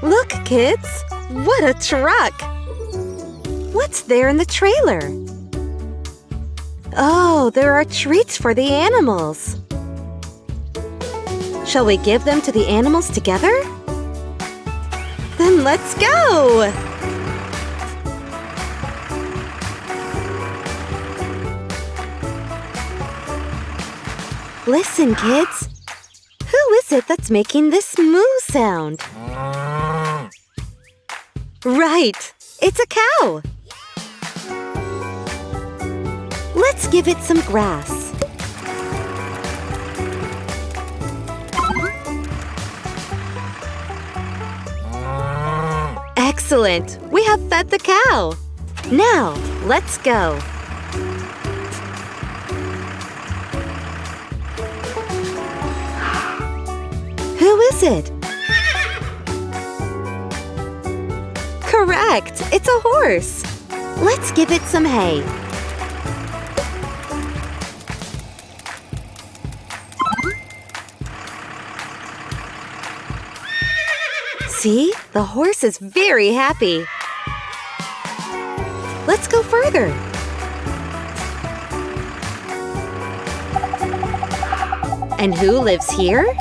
Look, kids! What a truck! What's there in the trailer? Oh, there are treats for the animals. Shall we give them to the animals together? Then let's go! Listen, kids. Who is it that's making this moo sound? Right, it's a cow. Let's give it some grass. Excellent! We have fed the cow. Now, let's go. Who is it? Correct! It's a horse. Let's give it some hay. See? The horse is very happy. Let's go further. And who lives here?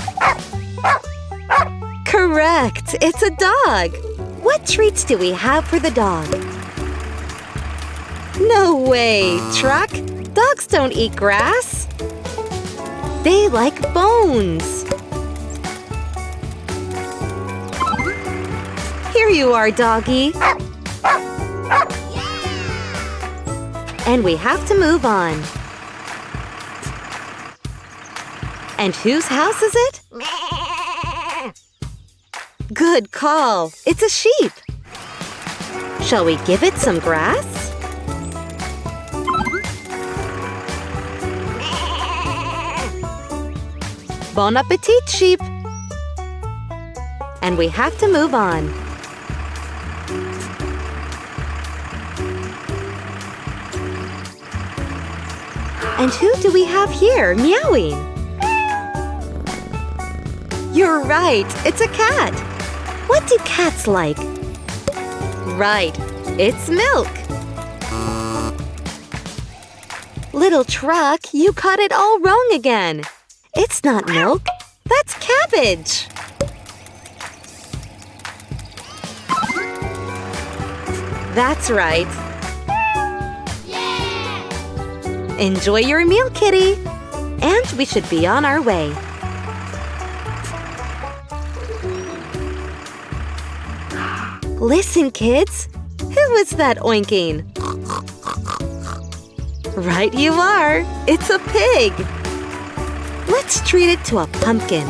Correct! It's a dog! What treats do we have for the dog? No way, Truck! Dogs don't eat grass! They like bones! Here you are, doggy! And we have to move on. And whose house is it? Good call! It's a sheep! Shall we give it some grass? Bon appetit, sheep! And we have to move on. And who do we have here meowing? You're right, it's a cat! What do cats like? Right, it's milk! Little Truck, you caught it all wrong again! It's not milk, that's cabbage! That's right! Enjoy your meal, kitty! And we should be on our way. Listen, kids! Who is that oinking? Right you are! It's a pig! Let's treat it to a pumpkin.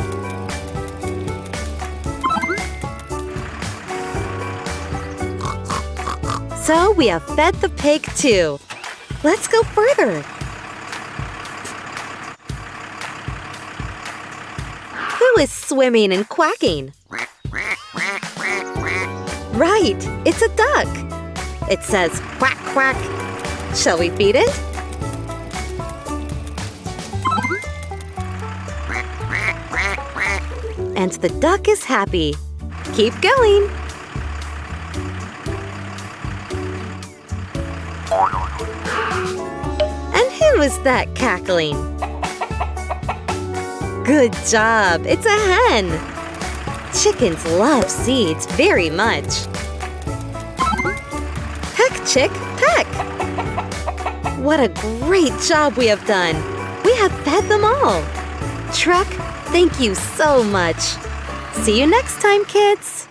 So we have fed the pig too. Let's go further. Who is swimming and quacking? Right, it's a duck. It says quack, quack. Shall we feed it? And the duck is happy. Keep going. And who is that cackling? Good job, it's a hen. Chickens love seeds very much. Peck, chick, peck! What a great job we have done! We have fed them all! Truck, thank you so much! See you next time, kids!